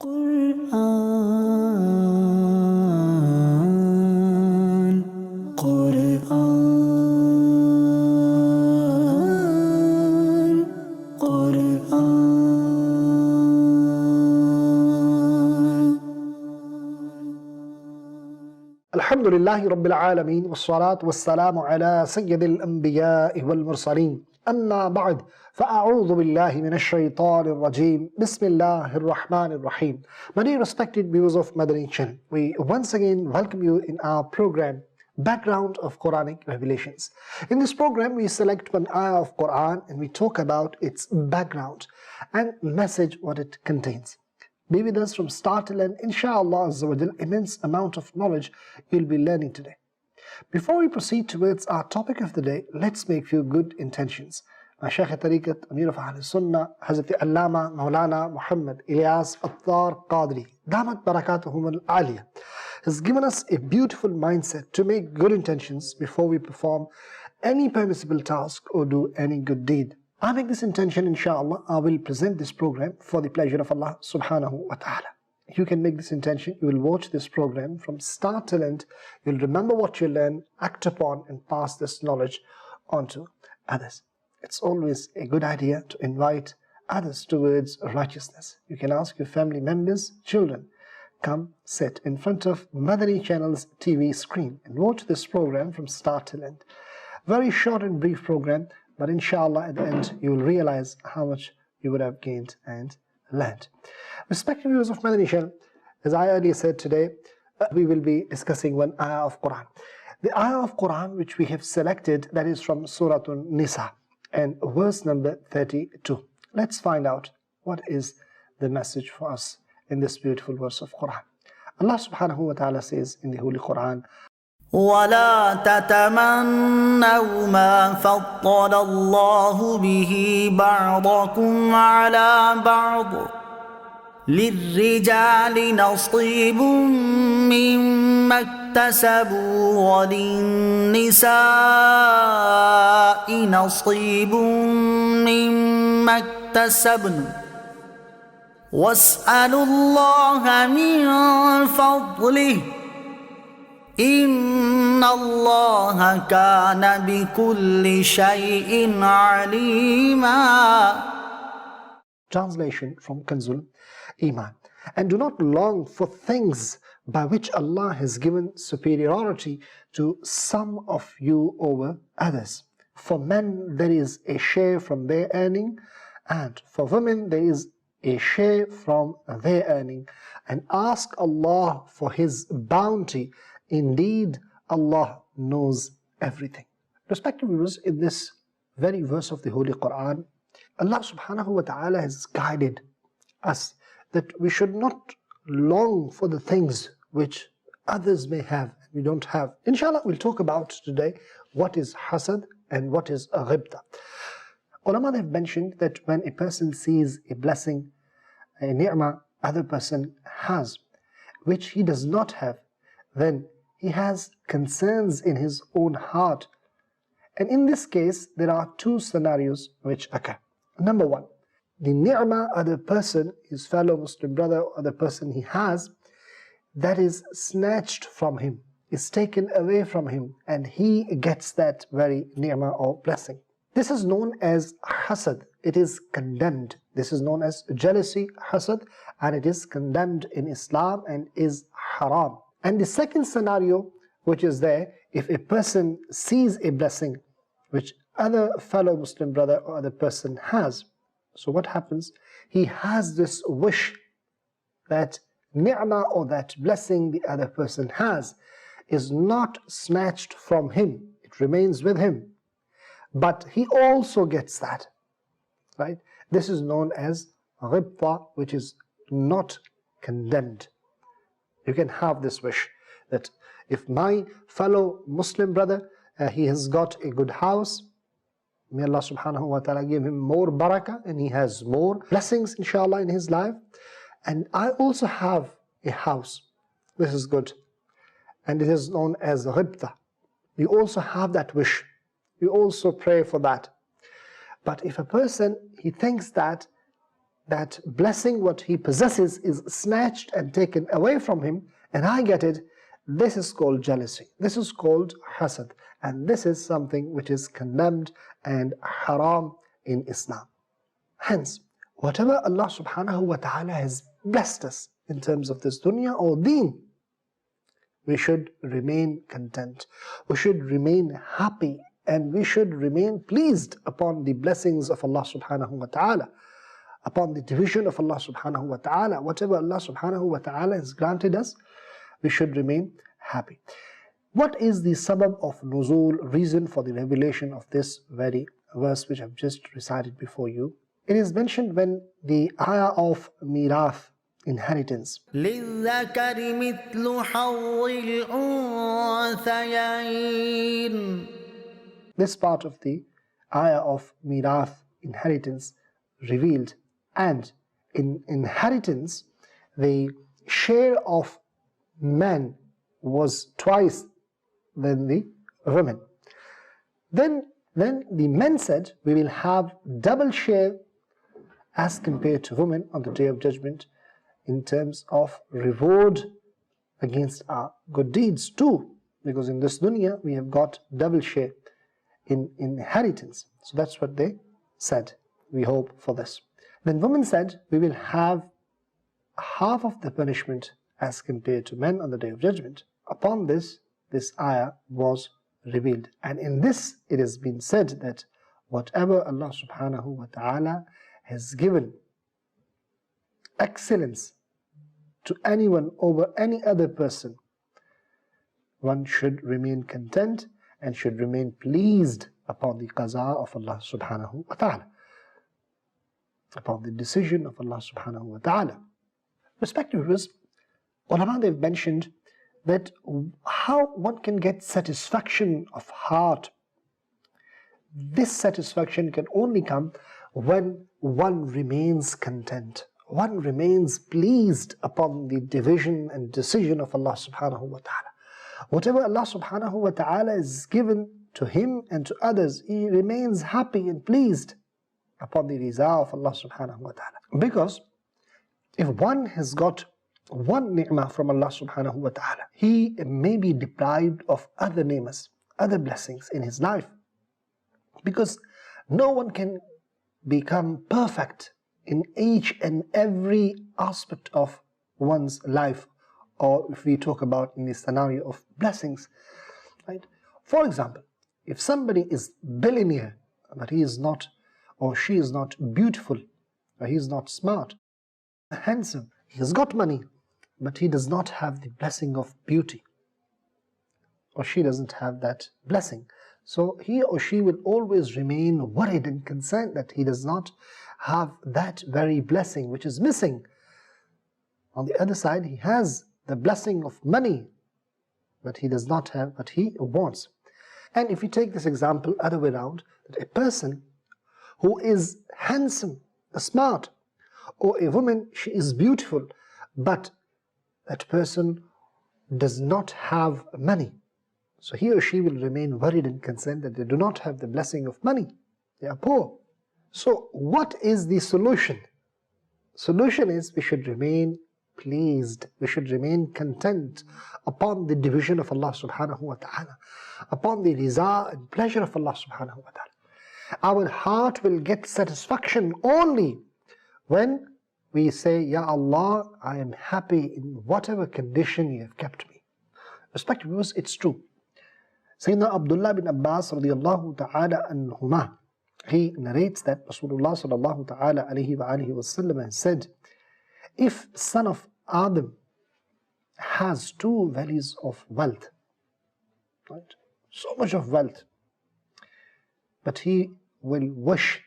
Qur'an, Qur'an, Qur'an. Alhamdulillahi Rabbil Alameen, wassalatu wassalamu ala Sayyidil Anbiya'i wal Mursaleen. Amma ba'd, fa'a'udhu billahi minash shaitanir rajeem. Bismillahir Rahmanir Rahim. My dear respected viewers of Madani Channel, we once again welcome you in our program, Background of Quranic Revelations. In this program, we select one ayah of Quran and we talk about its background and message what it contains. Be with us from start till end, inshallah Azza wa Jal, immense amount of knowledge you'll be learning today. Before we proceed towards our topic of the day, let's make few good intentions. My Shaykh Tariqat, Amir of Ahl Sunnah, Hazrat Allama Maulana Muhammad Ilyas Attar Qadri, Damat Barakatuhum al-Aliyah, has given us a beautiful mindset to make good intentions before we perform any permissible task or do any good deed. I make this intention, inshallah, I will present this program for the pleasure of Allah subhanahu wa ta'ala. You can make this intention, you will watch this program from start till end, you'll remember what you learn, act upon and pass this knowledge on to others. It's always a good idea to invite others towards righteousness. You can ask your family members, children, come sit in front of Madani Channel's TV screen and watch this program from start till end. Very short and brief program, but inshallah at the end you will realize how much you would have gained and learned. Respected viewers of Madani Channel, as I earlier said today, we will be discussing one ayah of Quran. The ayah of Quran which we have selected, that is from Surah An-Nisa and verse number 32. Let's find out what is the message for us in this beautiful verse of Quran. Allah subhanahu wa ta'ala says in the Holy Quran, ولا تتمنوا ما فضل الله به بعضكم على بعض للرجال نصيب مما اكتسبوا وللنساء نصيب مما اكتسبن واسألوا الله من فضله إن الله كان بكل شيء عليما. Translation from Kanzul Iman. And do not long for things by which Allah has given superiority to some of you over others. For men there is a share from their earning, and for women there is a share from their earning. And ask Allah for His bounty. Indeed, Allah knows everything. Respected viewers, in this very verse of the Holy Quran, Allah subhanahu wa ta'ala has guided us that we should not long for the things which others may have and we don't have. Inshallah, we'll talk about today what is hasad and what is ghibta. Ulama have mentioned that when a person sees a blessing, a ni'mah other person has, which he does not have, then he has concerns in his own heart. And in this case, there are two scenarios which occur. Number one, the ni'mah other person, his fellow Muslim brother or the person he has, that is snatched from him, is taken away from him, and he gets that very ni'mah or blessing. This is known as hasad. It is condemned. This is known as jealousy, hasad, and it is condemned in Islam and is haram. And the second scenario which is there, if a person sees a blessing which other fellow Muslim brother or other person has, so what happens? He has this wish that ni'mah or that blessing the other person has is not snatched from him. It remains with him. But he also gets that. Right? This is known as ghibta, which is not condemned. You can have this wish that if my fellow Muslim brother, he has got a good house, may Allah subhanahu wa ta'ala give him more barakah and he has more blessings inshallah in his life, and I also have a house, this is good, and it is known as ghibta. You also have that wish, you also pray for that. But if a person, he thinks that that blessing, what he possesses, is snatched and taken away from him, and I get it, this is called jealousy. This is called hasad. And this is something which is condemned and haram in Islam. Hence, whatever Allah subhanahu wa ta'ala has blessed us in terms of this dunya or deen, we should remain content. We should remain happy, and we should remain pleased upon the blessings of Allah subhanahu wa ta'ala, upon the division of Allah subhanahu wa ta'ala. Whatever Allah subhanahu wa ta'ala has granted us, we should remain happy. What is the sabab of nuzul, reason for the revelation of this very verse which I've just recited before you? It is mentioned when the ayah of mirath, inheritance. للذكر مثل حظ الأنثيين. This part of the ayah of mirath, inheritance, revealed, and in inheritance the share of men was twice than the women. Then the men said, we will have double share as compared to women on the Day of Judgment in terms of reward against our good deeds too, because in this dunya we have got double share in inheritance. So that's what they said. We hope for this. Then women said, we will have half of the punishment as compared to men on the Day of Judgment. Upon this ayah was revealed, and in this it has been said that whatever Allah subhanahu wa ta'ala has given excellence to anyone over any other person, one should remain content and should remain pleased upon the qaza of Allah subhanahu wa ta'ala, upon the decision of Allah subhanahu wa ta'ala. Respected viewers, ulama, they've mentioned that how one can get satisfaction of heart. This satisfaction can only come when one remains content, one remains pleased upon the division and decision of Allah subhanahu wa ta'ala. Whatever Allah subhanahu wa ta'ala is given to him and to others, he remains happy and pleased upon the riza of Allah subhanahu wa ta'ala. Because if one has got one ni'mah from Allah subhanahu wa ta'ala, he may be deprived of other ni'mas, other blessings in his life. Because no one can become perfect in each and every aspect of one's life, or if we talk about in the scenario of blessings, right? For example, if somebody is billionaire, but he is not, or she is not beautiful, or he is not smart, handsome, he has got money, but he does not have the blessing of beauty, or she doesn't have that blessing. So he or she will always remain worried and concerned that he does not have that very blessing which is missing. On the other side, he has the blessing of money, but he does not have what he wants. And if you take this example other way around, that a person who is handsome, smart, or a woman, she is beautiful, but that person does not have money. So he or she will remain worried and concerned that they do not have the blessing of money. They are poor. So what is the solution? Solution is we should remain pleased. We should remain content upon the division of Allah subhanahu wa ta'ala, upon the riza and pleasure of Allah subhanahu wa ta'ala. Our heart will get satisfaction only when we say, Ya Allah, I am happy in whatever condition you have kept me. Respected viewers, it's true. Sayyidina Abdullah bin Abbas radiyallahu ta'ala anhuma, he narrates that Rasulullah sallallahu ta'ala alayhi wa alihi wa sallam has said, if son of Adam has two valleys of wealth, right, so much of wealth, but he will wish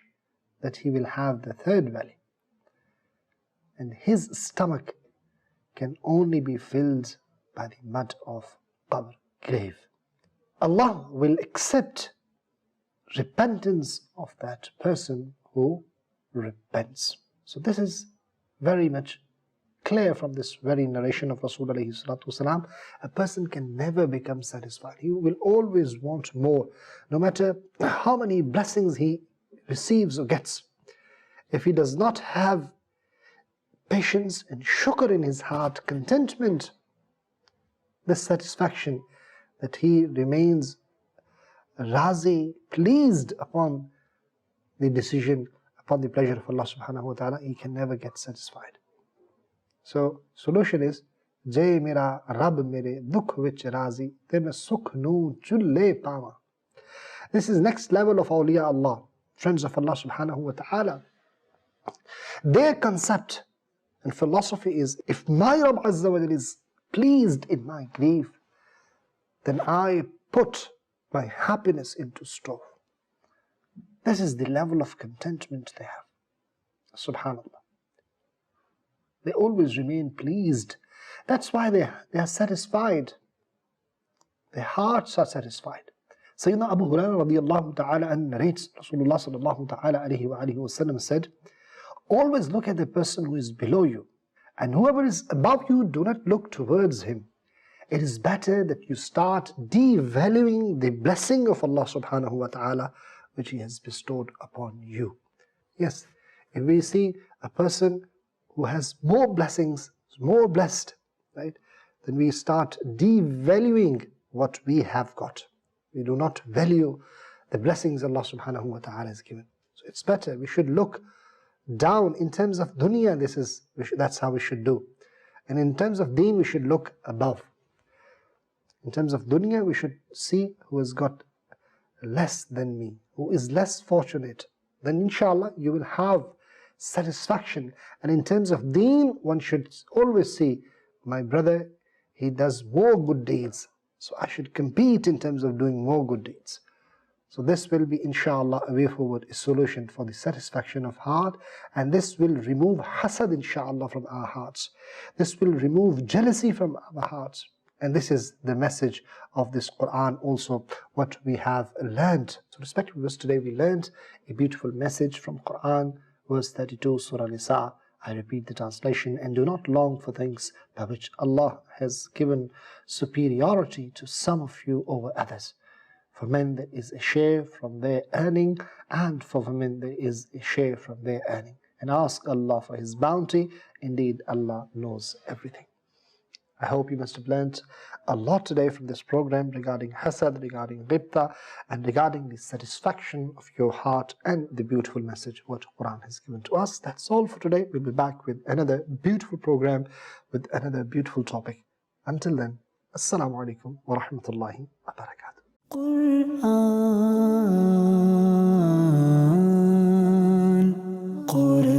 that he will have the third valley, and his stomach can only be filled by the mud of qabr, grave. Allah will accept repentance of that person who repents. So this is very much clear from this very narration of Rasul alayhi salatu wasalam. A person can never become satisfied. He will always want more, no matter how many blessings he receives or gets. If he does not have patience and shukr in his heart, contentment, this satisfaction that he remains razi, pleased upon the decision, upon the pleasure of Allah subhanahu wa ta'ala, he can never get satisfied. So solution is, Jai mera Rab mere dukh vich razi, then sukh nu chulle pawa. This is next level of awliya Allah, friends of Allah subhanahu wa ta'ala. Their concept and philosophy is, if my Rabb Azza wa Jal is pleased in my grief, then I put my happiness into store. This is the level of contentment they have. Subhanallah. They always remain pleased. That's why they are satisfied. Their hearts are satisfied. Sayyidina Abu Hurairah radiallahu ta'ala and narrates, Rasulullah sallallahu ta'ala alayhi wa alihi wa sallam said, always look at the person who is below you, and whoever is above you, do not look towards him. It is better that you start devaluing the blessing of Allah subhanahu wa ta'ala which He has bestowed upon you. Yes, if we see a person who has more blessings, more blessed, right, then we start devaluing what we have got. We do not value the blessings Allah subhanahu wa ta'ala has given. So it's better, we should look down in terms of dunya, that's how we should do. And in terms of deen, we should look above. In terms of dunya, we should see who has got less than me, who is less fortunate. Then inshallah you will have satisfaction. And in terms of deen, one should always see, my brother, he does more good deeds, so I should compete in terms of doing more good deeds. So this will be inshallah a way forward, a solution for the satisfaction of heart, and this will remove hasad inshallah from our hearts. This will remove jealousy from our hearts. And this is the message of this Quran also, what we have learned. So respected viewers, today we learned a beautiful message from Quran, verse 32, Surah Nisa. I repeat the translation: and do not long for things by which Allah has given superiority to some of you over others. For men there is a share from their earning, and for women there is a share from their earning. And ask Allah for His bounty. Indeed, Allah knows everything. I hope you must have learnt a lot today from this program regarding hasad, regarding ghibta, and regarding the satisfaction of your heart and the beautiful message what Quran has given to us. That's all for today. We'll be back with another beautiful program with another beautiful topic. Until then, Assalamu alaikum wa rahmatullahi wa barakatuh. Quran